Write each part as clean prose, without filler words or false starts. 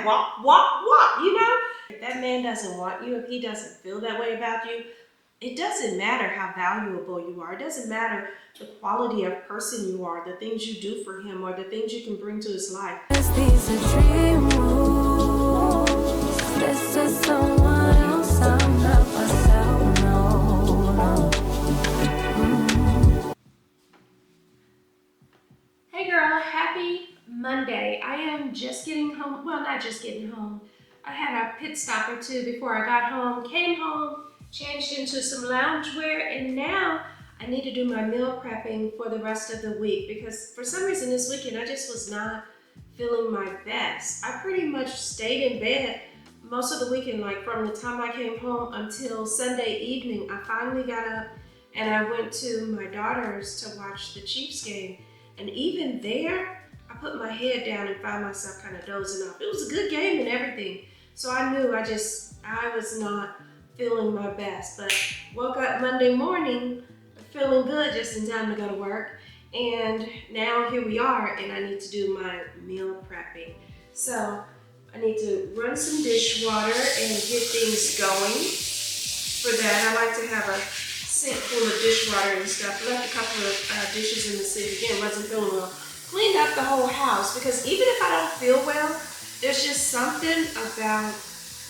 that walk, walk, walk, you know? If that man doesn't want you, if he doesn't feel that way about you, it doesn't matter how valuable you are. It doesn't matter the quality of person you are, the things you do for him, or the things you can bring to his life. These are dream rules. This is someone else. I'm not myself. No. Hey girl, happy Monday. I am just getting home. Well, not just getting home. I had a pit stop or two before I got home. Came home, changed into some loungewear, and now I need to do my meal prepping for the rest of the week because for some reason this weekend I just was not feeling my best. I pretty much stayed in bed most of the weekend, like from the time I came home until Sunday evening. I finally got up and I went to my daughter's to watch the Chiefs game. And even there, I put my head down and found myself kind of dozing off. It was a good game and everything. So I knew I was not feeling my best. But woke up Monday morning feeling good just in time to go to work. And now here we are and I need to do my meal prepping. So I need to run some dishwater and get things going. For that, I like to have a sink full of dishwater and stuff. Left a couple of dishes in the sink. Again, wasn't feeling well. Cleaned up the whole house because even if I don't feel well, there's just something about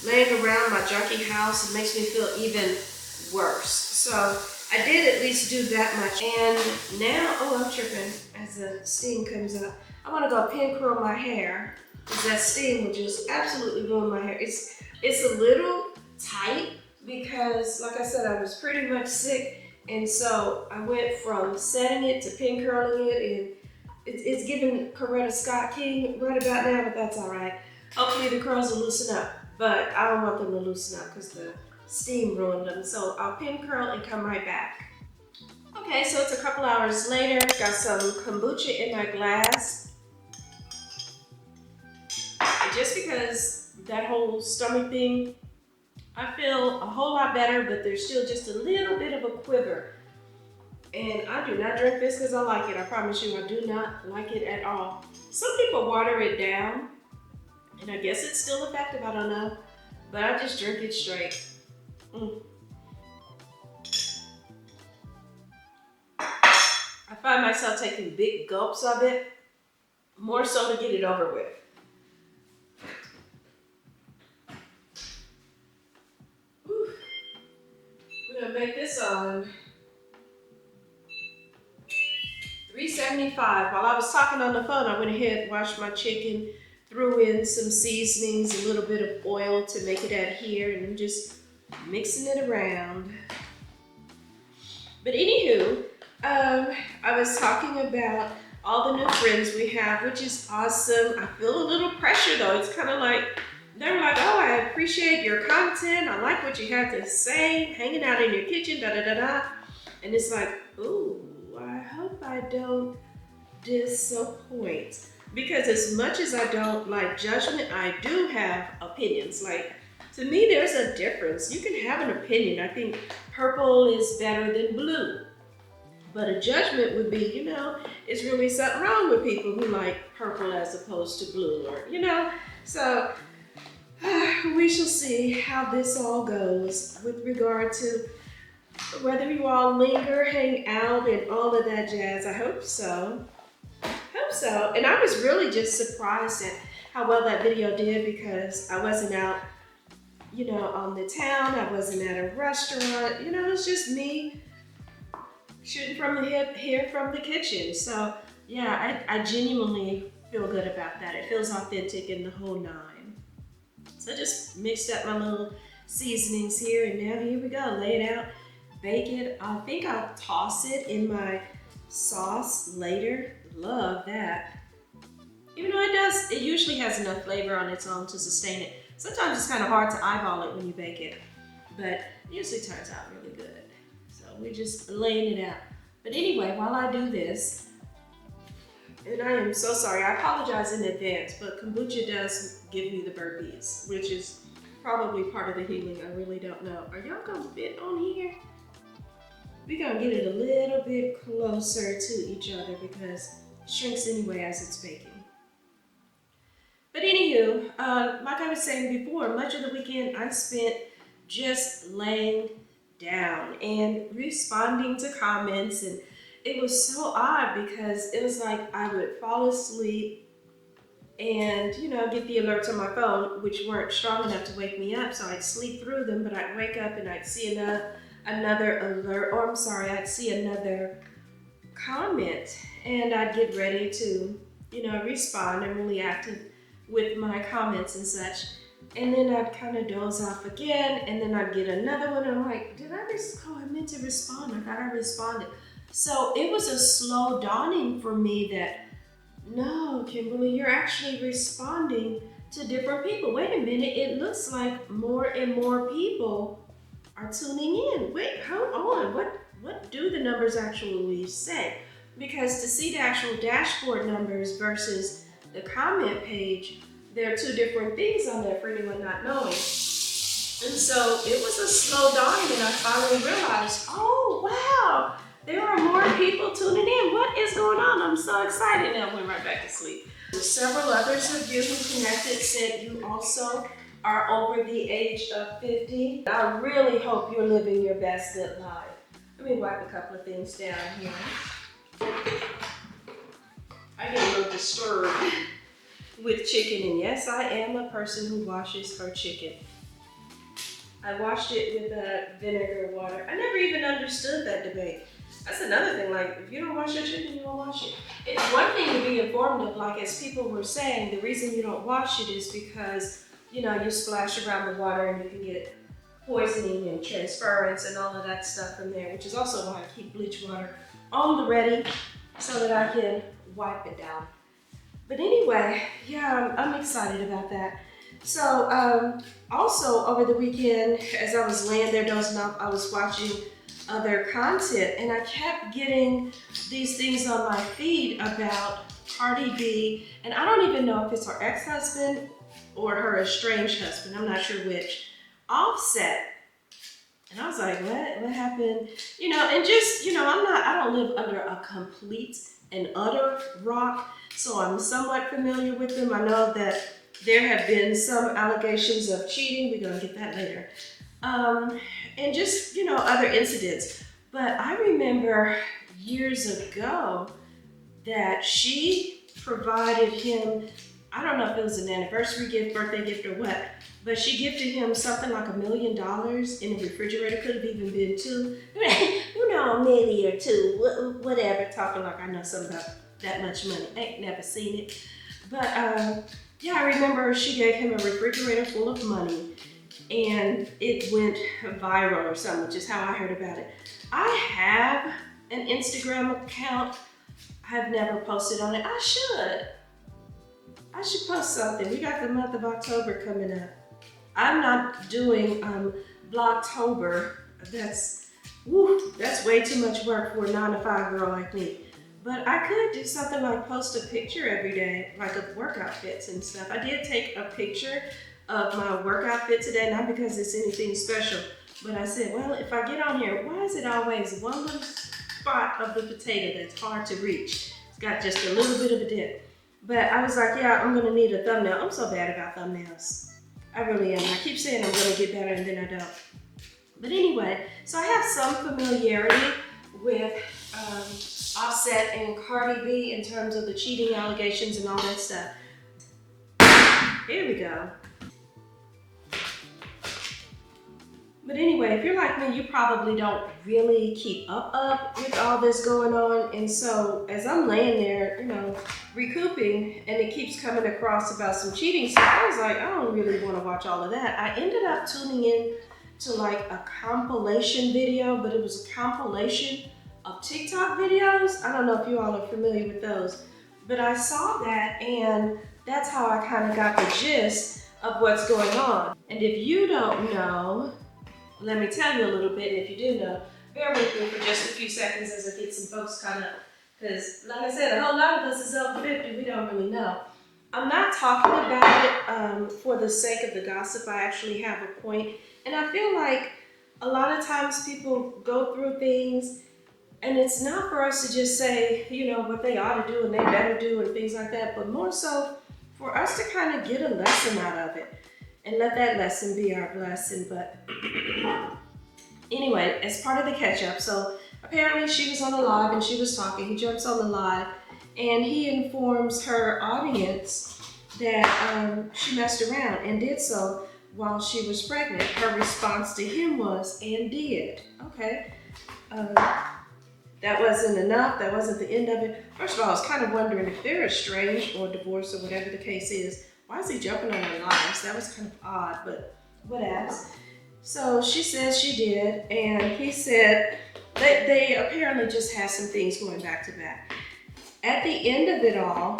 laying around my junky house that makes me feel even worse. So I did at least do that much. And now, oh, I'm tripping as the steam comes up. I want to go pin curl my hair because that steam will just absolutely ruin my hair. It's a little tight because, like I said, I was pretty much sick, and so I went from setting it to pin curling it, and it's giving Coretta Scott King right about now, but that's all right. Hopefully the curls will loosen up, but I don't want them to loosen up because the steam ruined them. So I'll pin curl and come right back. Okay, so it's a couple hours later. Got some kombucha in my glass. And just because that whole stomach thing, I feel a whole lot better, but there's still just a little bit of a quiver. And I do not drink this because I like it. I promise you, I do not like it at all. Some people water it down, and I guess it's still effective, I don't know. But I just drink it straight. I find myself taking big gulps of it, more so to get it over with. We're gonna make this on 375. While I was talking on the phone, I went ahead, washed my chicken, threw in some seasonings, a little bit of oil to make it adhere, and I'm just mixing it around. But anywho, I was talking about all the new friends we have, which is awesome. I feel a little pressure though. It's kind of like, they're like, oh, I appreciate your content. I like what you have to say, hanging out in your kitchen, da-da-da-da. And it's like, ooh, I hope I don't disappoint. Because as much as I don't like judgment, I do have opinions. Like, to me, there's a difference. You can have an opinion. I think purple is better than blue. But a judgment would be, is really something wrong with people who like purple as opposed to blue, or, So we shall see how this all goes with regard to whether you all linger, hang out, and all of that jazz. I hope so. And I was really just surprised at how well that video did because I wasn't out, on the town. I wasn't at a restaurant. It's just me shooting from the hip, here from the kitchen. So yeah, I genuinely feel good about that. It feels authentic in the whole nine. So I just mixed up my little seasonings here, and now here we go. Lay it out, bake it. I think I'll toss it in my sauce later. Love that. Even though it usually has enough flavor on its own to sustain it. Sometimes it's kind of hard to eyeball it when you bake it, but it usually turns out really good. So we're just laying it out. But anyway, while I do this, and I am so sorry, I apologize in advance, but kombucha does give me the burpees, which is probably part of the healing. I really don't know. Are y'all gonna fit on here? We're gonna get it a little bit closer to each other because it shrinks anyway as it's baking. But anywho, like I was saying before, much of the weekend I spent just laying down and responding to comments, and it was so odd because it was like I would fall asleep and get the alerts on my phone, which weren't strong enough to wake me up, so I'd sleep through them, but I'd wake up and I'd see another alert, or I'm sorry, I'd see another comment, and I'd get ready to respond and really active with my comments and such. And then I'd kind of doze off again, and then I'd get another one, and I'm like, I meant to respond. I thought I responded. So it was a slow dawning for me that, no, Kymberly, you're actually responding to different people. Wait a minute, it looks like more and more people are tuning in. Wait, hold on, what do the numbers actually say? Because to see the actual dashboard numbers versus the comment page, there are two different things on there for anyone not knowing. And so it was a slow dawning, and I finally realized, oh wow, there are more people tuning in. What is going on? I'm so excited. And I went right back to sleep. Several others of you who connected said you also are over the age of 50. I really hope you're living your best good life. Let me wipe a couple of things down here. I get a little disturbed with chicken, and yes, I am a person who washes her chicken. I washed it with vinegar water. I never even understood that debate. That's another thing, like, if you don't wash your chicken, you don't wash it. It's one thing to be informed of, like, as people were saying, the reason you don't wash it is because, you splash around the water and you can get poisoning and transference and all of that stuff from there, which is also why I keep bleach water on the ready so that I can wipe it down. But anyway, yeah, I'm excited about that. So also over the weekend, as I was laying there dozing off, I was watching other content, and I kept getting these things on my feed about Cardi B, and I don't even know if it's her ex-husband or her estranged husband, I'm not sure which, Offset. And I was like, what happened? And just, I don't live under a complete and utter rock, so I'm somewhat familiar with them. I know that there have been some allegations of cheating. We're gonna get that later. And just, other incidents. But I remember years ago that she provided him, I don't know if it was an anniversary gift, birthday gift, or what, but she gifted him something like $1 million in a refrigerator. Could have even been two, $1 million or two, whatever, talking like I know something about that much money. Ain't never seen it. But yeah, I remember she gave him a refrigerator full of money, and it went viral or something, which is how I heard about it. I have an Instagram account. I've never posted on it. I should post something. We got the month of October coming up. I'm not doing Blocktober. That's way too much work for a 9-to-5 girl like me. But I could do something like post a picture every day, like of workout fits and stuff. I did take a picture of my workout fit today, not because it's anything special, but I said, well, if I get on here, why is it always one little spot of the potato that's hard to reach? It's got just a little bit of a dip. But I was like, yeah, I'm gonna need a thumbnail. I'm so bad about thumbnails. I really am. I keep saying I'm gonna get better and then I don't. But anyway, so I have some familiarity with Offset and Cardi B in terms of the cheating allegations and all that stuff. Here we go. But anyway, if you're like me, you probably don't really keep up with all this going on. And so as I'm laying there, recouping, and it keeps coming across about some cheating stuff, I was like, I don't really want to watch all of that. I ended up tuning in to like a compilation video, but it was a compilation of TikTok videos. I don't know if you all are familiar with those, but I saw that, and that's how I kind of got the gist of what's going on. And if you don't know, let me tell you a little bit, and if you do know, bear with me for just a few seconds as I get some folks caught up. Because, like I said, a whole lot of us is over 50, we don't really know. I'm not talking about it for the sake of the gossip. I actually have a point. And I feel like a lot of times people go through things, and it's not for us to just say, what they ought to do and they better do and things like that, but more so for us to kind of get a lesson out of it and let that lesson be our blessing. But anyway, as part of the catch up, so apparently she was on the live and she was talking. He jumps on the live and he informs her audience that she messed around and did so while she was pregnant. Her response to him was, and did. Okay. That wasn't enough. That wasn't the end of it. First of all, I was kind of wondering if they're estranged or divorced or whatever the case is. Why is he jumping on her lives? That was kind of odd, but whatevs. So she says she did, and he said they apparently just had some things going back to back. At the end of it all,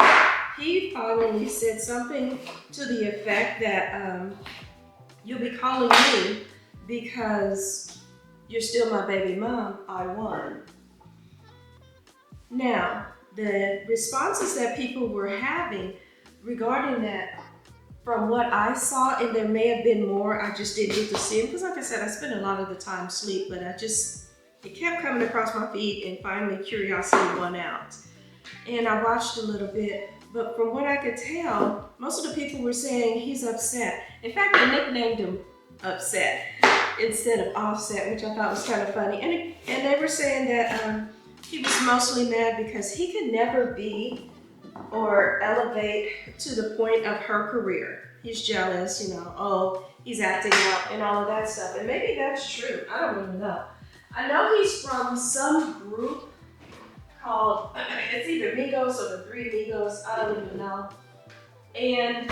he finally said something to the effect that you'll be calling me because you're still my baby mom. I won. Now, the responses that people were having regarding that, from what I saw, and there may have been more, I just didn't get to see them, because like I said, I spent a lot of the time asleep, but it kept coming across my feed, and finally curiosity won out. And I watched a little bit, but from what I could tell, most of the people were saying he's upset. In fact, they nicknamed him Upset instead of Offset, which I thought was kind of funny. And they were saying that he was mostly mad because he could never be or elevate to the point of her career. He's jealous, oh, he's acting out and all of that stuff. And maybe that's true. I don't even know. I know he's from some group called, it's either Migos or the Three Migos, I don't even know. And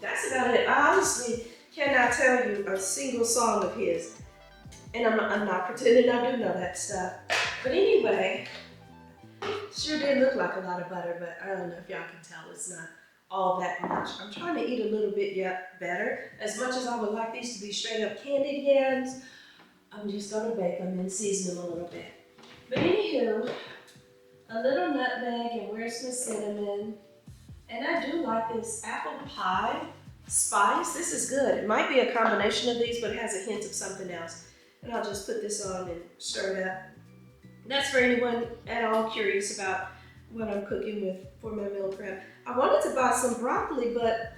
that's about it. I honestly cannot tell you a single song of his. And I'm not pretending I do know that stuff. But anyway, sure did look like a lot of butter, but I don't know if y'all can tell it's not all that much. I'm trying to eat a little bit better. As much as I would like these to be straight up candied yams, I'm just gonna bake them and season them a little bit. But anywho, a little nutmeg and where's my cinnamon? And I do like this apple pie spice. This is good. It might be a combination of these, but it has a hint of something else. And I'll just put this on and stir it up. That's for anyone at all curious about what I'm cooking with for my meal prep. I wanted to buy some broccoli, but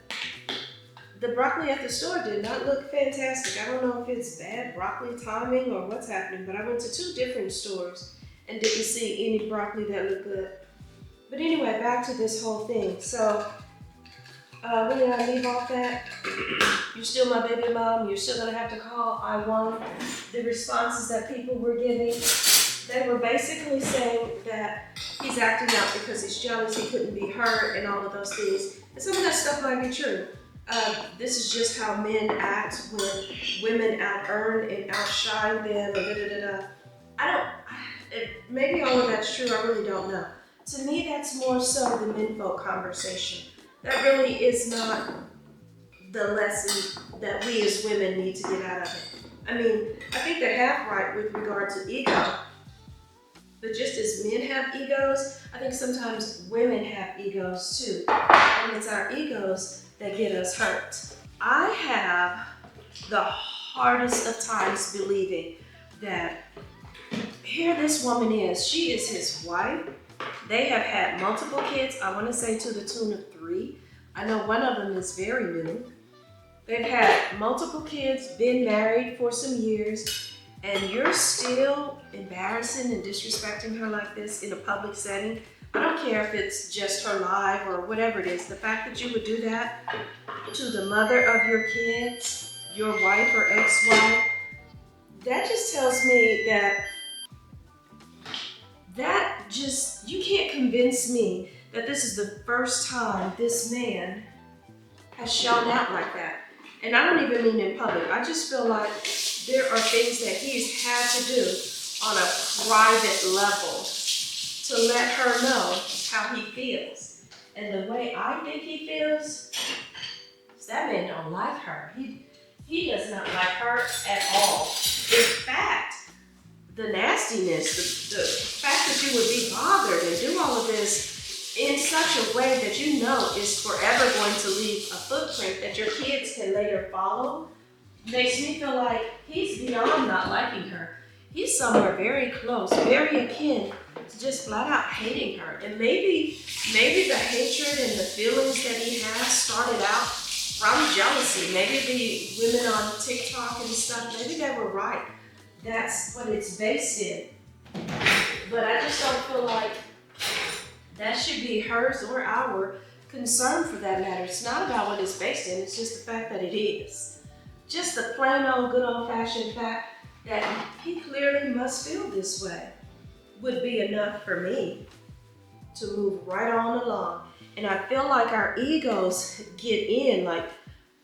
the broccoli at the store did not look fantastic. I don't know if it's bad broccoli timing or what's happening, but I went to 2 different stores and didn't see any broccoli that looked good. But anyway, back to this whole thing. So, when did I leave off at? You're still my baby mom. You're still gonna have to call. I won. The responses that people were giving, they were basically saying that he's acting out because he's jealous, he couldn't be hurt, and all of those things. And some of that stuff might be true. This is just how men act when women out-earn and outshine them, and maybe all of that's true, I really don't know. To me, that's more so the menfolk conversation. That really is not the lesson that we as women need to get out of it. I mean, I think they're half right with regard to ego. But just as men have egos, I think sometimes women have egos too. And it's our egos that get us hurt. I have the hardest of times believing that here this woman is. She is his wife. They have had multiple kids, I want to say to the tune of 3. I know one of them is very new. They've had multiple kids, been married for some years, and you're still embarrassing and disrespecting her like this in a public setting. I don't care if it's just her live or whatever it is. The fact that you would do that to the mother of your kids, your wife or ex-wife, that just tells me you can't convince me that this is the first time this man has shown out like that. And I don't even mean in public. I just feel like there are things that he's had to do on a private level to let her know how he feels. And the way I think he feels is that man don't like her. He does not like her at all. In fact, the nastiness, the fact that you would be bothered and do all of this in such a way that you know is forever going to leave a footprint that your kids can later follow, makes me feel like he's beyond not liking her. He's somewhere very close, very akin just flat out hating her. And maybe the hatred and the feelings that he has started out from jealousy. Maybe the women on TikTok and stuff, maybe they were right. That's what it's based in. But I just don't feel like that should be hers or our concern for that matter. It's not about what it's based in, it's just the fact that it is. Just the plain old good old fashioned fact that he clearly must feel this way would be enough for me to move right on along. And I feel like our egos get in, like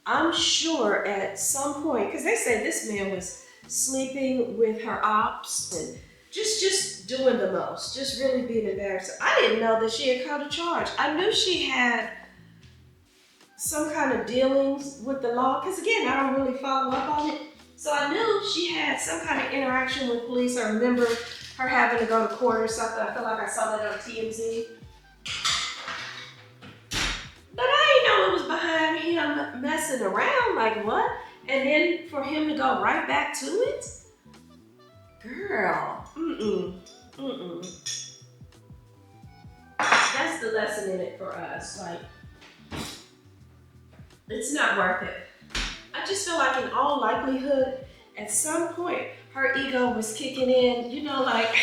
I'm sure at some point, because they say this man was sleeping with her ops and just doing the most, just really being embarrassed. I didn't know that she had caught a charge. I knew she had some kind of dealings with the law, because again, I don't really follow up on it. So I knew she had some kind of interaction with police. I remember her having to go to court or something. I feel like I saw that on TMZ. But I didn't know it was behind him messing around, like what? And then for him to go right back to it? Girl, That's the lesson in it for us. Like, it's not worth it. I just feel like in all likelihood, at some point, her ego was kicking in, you know, like,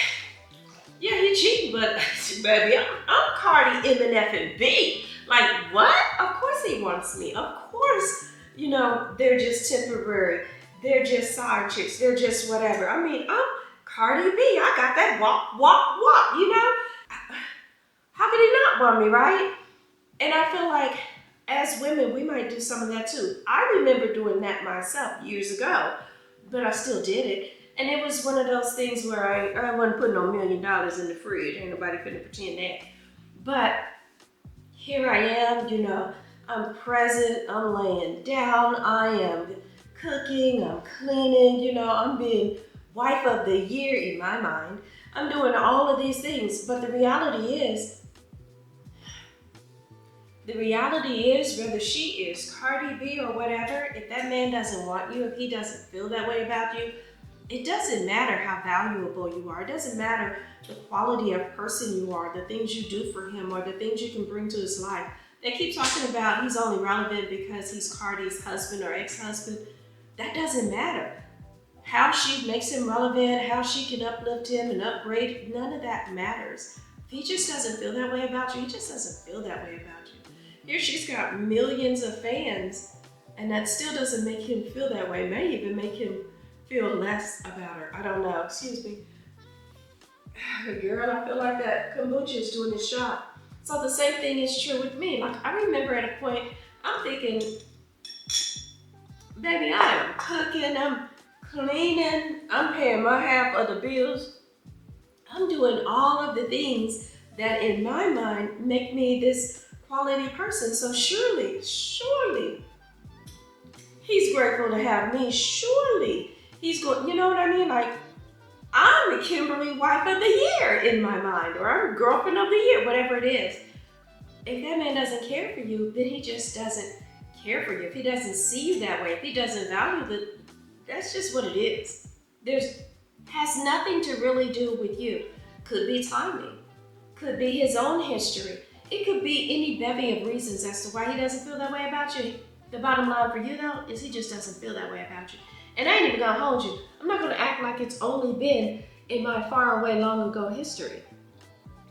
yeah, he cheating, but baby, I'm Cardi, M, and F, and B. Like, what? Of course he wants me. Of course, you know, they're just temporary. They're just side chicks. They're just whatever. I mean, I'm Cardi B. I got that walk, you know? How could he not want me, right? And I feel like as women, we might do some of that too. I remember doing that myself years ago, but I still did it. And it was one of those things where I wasn't putting no $1 million in the fridge. Ain't nobody finna pretend that. But here I am, you know, I'm present, I'm laying down, I am cooking, I'm cleaning, you know, I'm being wife of the year in my mind. I'm doing all of these things, but the reality is, whether she is Cardi B or whatever, if that man doesn't want you, if he doesn't feel that way about you, it doesn't matter how valuable you are. It doesn't matter the quality of person you are, the things you do for him, or the things you can bring to his life. They keep talking about he's only relevant because he's Cardi's husband or ex-husband. That doesn't matter. How she makes him relevant, how she can uplift him and upgrade, none of that matters. If he just doesn't feel that way about you, he just doesn't feel that way about you. Here she's got millions of fans, and that still doesn't make him feel that way. It may even make him feel less about her. I don't know. Excuse me. Girl, I feel like that kombucha is doing its job. So the same thing is true with me. Like, I remember at a point, I'm thinking, baby, I am cooking, I'm cleaning, I'm paying my half of the bills. I'm doing all of the things that in my mind make me this quality person. So surely, he's grateful to have me. Surely he's going, you know what I mean? Like, I'm the Kymberly wife of the year in my mind, or I'm girlfriend of the year, whatever it is. If that man doesn't care for you, then he just doesn't care for you. If he doesn't see you that way, if he doesn't value it, that's just what it is. Has nothing to really do with you. Could be timing, could be his own history. It could be any bevy of reasons as to why he doesn't feel that way about you. The bottom line for you though, is he just doesn't feel that way about you. And I ain't even gonna hold you. I'm not gonna act like it's only been in my far away long ago history.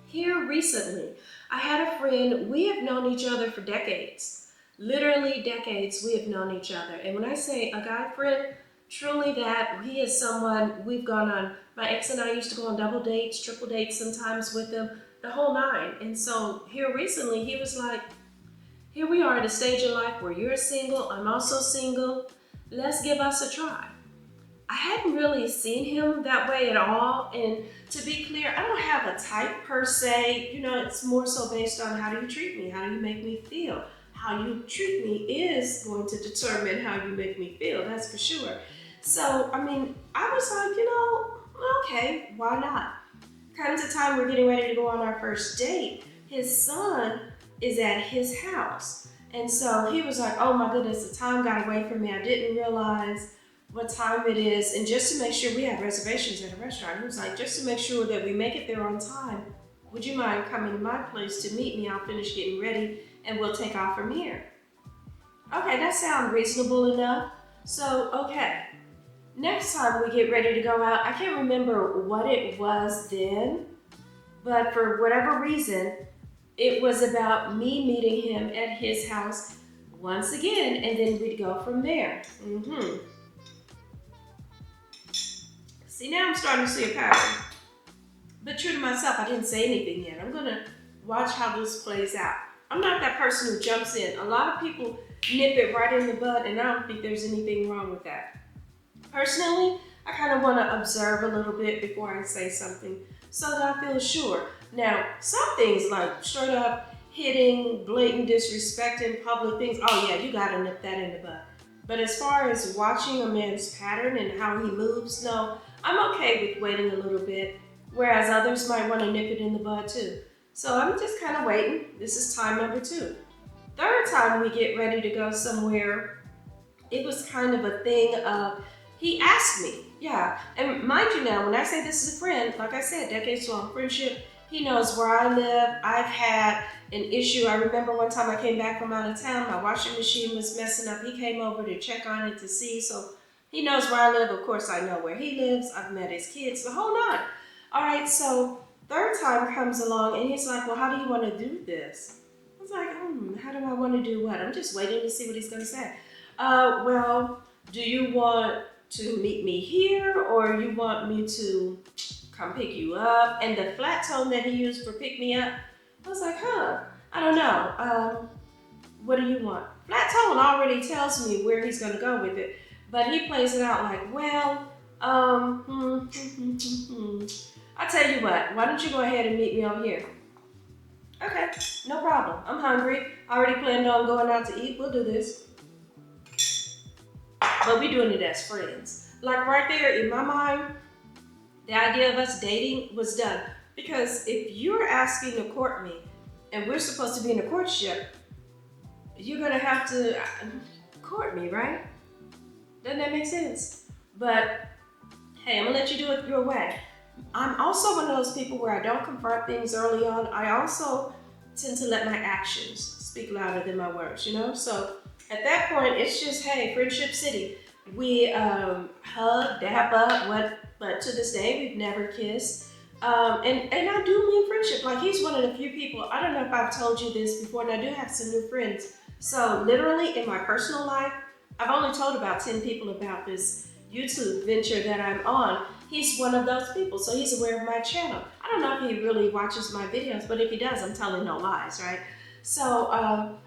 Here recently, I had a friend, we have known each other for decades. Literally decades we have known each other. And when I say a guy friend, truly that, he is someone we've gone on, my ex and I used to go on double dates, triple dates sometimes with him, the whole nine. And so here recently, he was like, here we are at a stage in life where you're single, I'm also single, let's give us a try. I hadn't really seen him that way at all. And to be clear, I don't have a type per se, you know, it's more so based on how do you treat me, how do you make me feel. How you treat me is going to determine how you make me feel, that's for sure. So, I mean, I was like, you know, okay, why not? Comes a time we're getting ready to go on our first date. His son is at his house. And so he was like, oh my goodness, the time got away from me. I didn't realize what time it is, and just to make sure we have reservations at a restaurant. He was like, just to make sure that we make it there on time, would you mind coming to my place to meet me? I'll finish getting ready and we'll take off from here. Okay, that sounds reasonable enough. So, okay, next time we get ready to go out, I can't remember what it was then, but for whatever reason, it was about me meeting him at his house once again, and then we'd go from there. See, now I'm starting to see a pattern. But true to myself, I didn't say anything yet. I'm gonna watch how this plays out. I'm not that person who jumps in. A lot of people nip it right in the bud, and I don't think there's anything wrong with that. Personally, I kind of want to observe a little bit before I say something so that I feel sure. Now, some things like straight up hitting, blatant disrespect in public things, oh yeah, you gotta nip that in the bud. But as far as watching a man's pattern and how he moves, no, I'm okay with waiting a little bit, whereas others might want to nip it in the bud too. So I'm just kind of waiting. This is time number 2. Third time we get ready to go somewhere, it was kind of a thing of, he asked me, yeah. And mind you now, when I say this is a friend, like I said, decades long friendship, he knows where I live. I've had an issue. I remember one time I came back from out of town, my washing machine was messing up. He came over to check on it to see, so he knows where I live. Of course, I know where he lives. I've met his kids, the whole nine. All right, so third time comes along and he's like, well, how do you want to do this? I was like, how do I want to do what? I'm just waiting to see what he's going to say. Well, do you want to meet me here or you want me to come pick you up? And the flat tone that he used for pick me up, I was like, I don't know. What do you want? Flat tone already tells me where he's going to go with it, but he plays it out like, well, I'll tell you what, why don't you go ahead and meet me over here? Okay, no problem. I'm hungry. I already planned on going out to eat. We'll do this. But we're doing it as friends. Like right there in my mind, the idea of us dating was done. Because if you're asking to court me and we're supposed to be in a courtship, you're gonna have to court me, right? Doesn't that make sense? But hey, I'm gonna let you do it your way. I'm also one of those people where I don't confront things early on. I also tend to let my actions speak louder than my words, you know? So at that point, it's just, hey, Friendship City. We hug, dap up, but to this day, we've never kissed. And I do mean friendship. Like, he's one of the few people, I don't know if I've told you this before, and I do have some new friends. So literally in my personal life, I've only told about 10 people about this YouTube venture that I'm on. He's one of those people, so he's aware of my channel. I don't know if he really watches my videos, but if he does, I'm telling no lies, right? So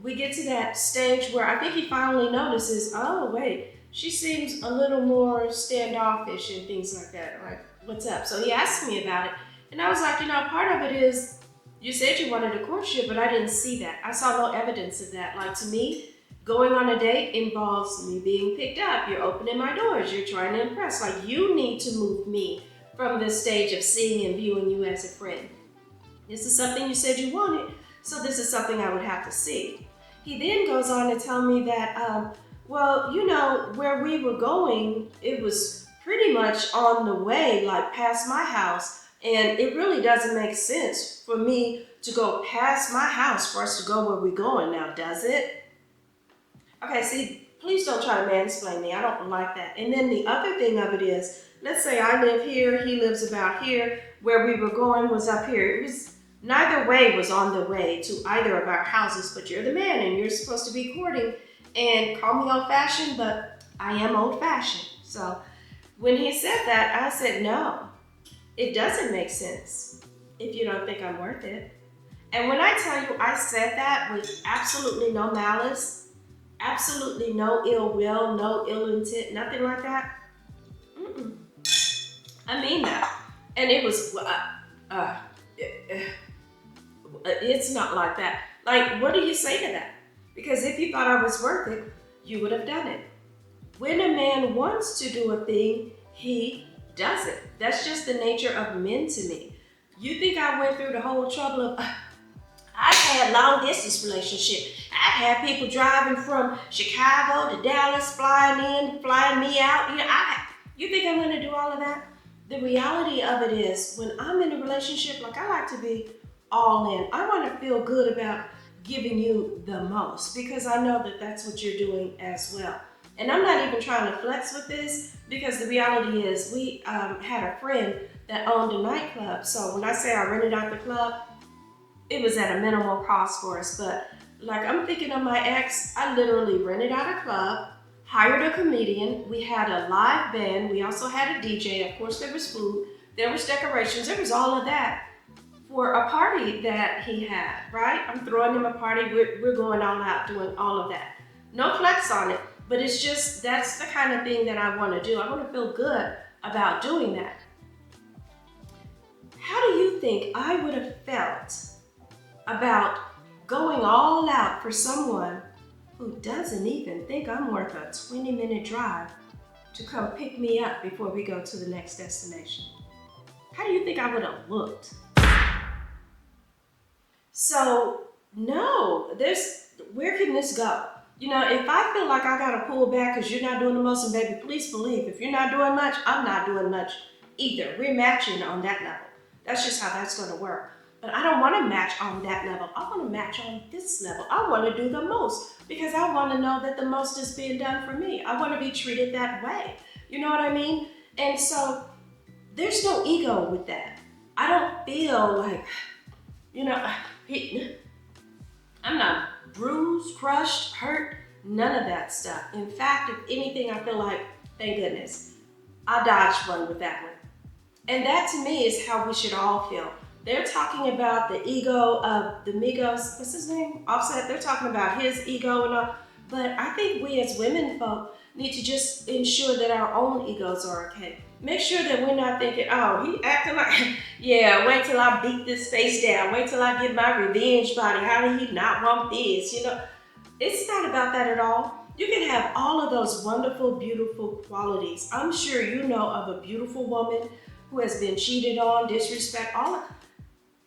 we get to that stage where I think he finally notices, oh wait, she seems a little more standoffish and things like that. Like, what's up? So he asked me about it, and I was like, you know, part of it is, you said you wanted a courtship, but I didn't see that. I saw no evidence of that. Like, to me, going on a date involves me being picked up. You're opening my doors. You're trying to impress. Like, you need to move me from this stage of seeing and viewing you as a friend. This is something you said you wanted, so this is something I would have to see. He then goes on to tell me that, well, you know, where we were going, it was pretty much on the way, like past my house, and it really doesn't make sense for me to go past my house for us to go where we're going now, does it? Okay, see, please don't try to mansplain me. I don't like that. And then the other thing of it is, let's say I live here, he lives about here, where we were going was up here. It was, neither way was on the way to either of our houses, but you're the man and you're supposed to be courting. And call me old-fashioned, but I am old-fashioned. So when he said that, I said, no, it doesn't make sense if you don't think I'm worth it. And when I tell you I said that with absolutely no malice, absolutely no ill will, no ill intent, nothing like that, I mean that. And it was, it's not like that. Like, what do you say to that? Because if you thought I was worth it, you would have done it. When a man wants to do a thing, he does it. That's just the nature of men to me. You think I went through the whole trouble of, I had long distance relationship. I've had people driving from Chicago to Dallas, flying in, flying me out. You think I'm gonna do all of that? The reality of it is, when I'm in a relationship, like, I like to be all in. I want to feel good about giving you the most, because I know that that's what you're doing as well. And I'm not even trying to flex with this, because the reality is, we had a friend that owned a nightclub. So when I say I rented out the club, it was at a minimal cost for us. But like, I'm thinking of my ex, I literally rented out a club, hired a comedian, we had a live band, we also had a DJ, of course there was food, there was decorations, there was all of that for a party that he had, right? I'm throwing him a party, we're going all out doing all of that. No flex on it, but it's just, that's the kind of thing that I want to do. I want to feel good about doing that. How do you think I would have felt about going all out for someone who doesn't even think I'm worth a 20-minute drive to come pick me up before we go to the next destination? How do you think I would have looked? So, no, where can this go? You know, if I feel like I gotta pull back because you're not doing the most, and baby, please believe, if you're not doing much, I'm not doing much either. We're matching on that level. That's just how that's gonna work. But I don't want to match on that level. I want to match on this level. I want to do the most, because I want to know that the most is being done for me. I want to be treated that way. You know what I mean? And so there's no ego with that. I don't feel like, you know, I'm not bruised, crushed, hurt, none of that stuff. In fact, if anything, I feel like, thank goodness, I dodged one with that one. And that to me is how we should all feel. They're talking about the ego of the Migos, what's his name? Offset. They're talking about his ego and all. But I think we as women folk need to just ensure that our own egos are okay. Make sure that we're not thinking, oh, he acting like, yeah, wait till I beat this face down. Wait till I get my revenge body. How did he not want this? You know, it's not about that at all. You can have all of those wonderful, beautiful qualities. I'm sure you know of a beautiful woman who has been cheated on, disrespect, all of it.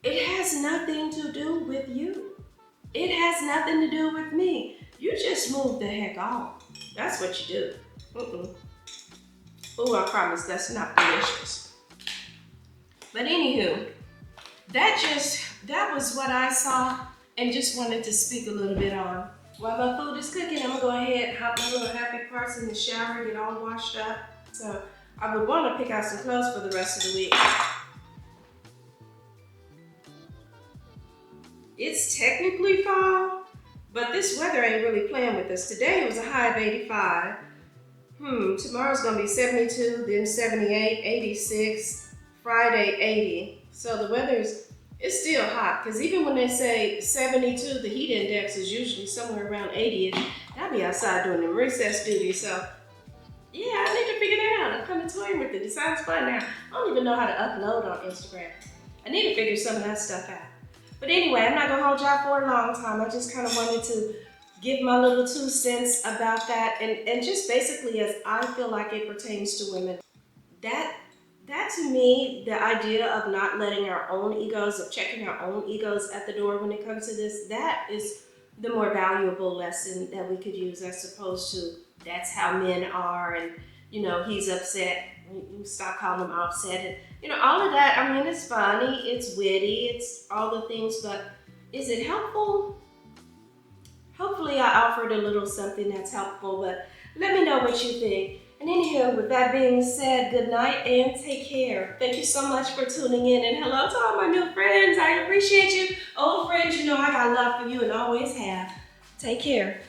It has nothing to do with you. It has nothing to do with me. You just move the heck off. That's what you do. Oh, I promise that's not delicious. But anywho, that was what I saw and just wanted to speak a little bit on. While my food is cooking, I'm gonna go ahead, hop my little happy parts in the shower, get all washed up. So I would want to pick out some clothes for the rest of the week. It's technically fall, but this weather ain't really playing with us. Today it was a high of 85. Tomorrow's gonna be 72, then 78, 86, Friday 80. So the weather's still hot, because even when they say 72, the heat index is usually somewhere around 80ish. I'll be outside doing the recess duty, so yeah, I need to figure that out. I'm kind of toying with it. It sounds fun now. I don't even know how to upload on Instagram. I need to figure some of that stuff out. But anyway, I'm not gonna hold y'all for a long time. I just kind of wanted to give my little 2 cents about that, and just basically as I feel like it pertains to women. That to me, the idea of not letting our own egos, of checking our own egos at the door when it comes to this, that is the more valuable lesson that we could use, as opposed to that's how men are, and you know, he's upset, you stop calling him upset, and you know, all of that. I mean, it's funny, it's witty, it's all the things, but is it helpful? Hopefully I offered a little something that's helpful, but let me know what you think. And anywho, with that being said, good night and take care. Thank you so much for tuning in, and hello to all my new friends. I appreciate you. Old friends, you know I got love for you and always have. Take care.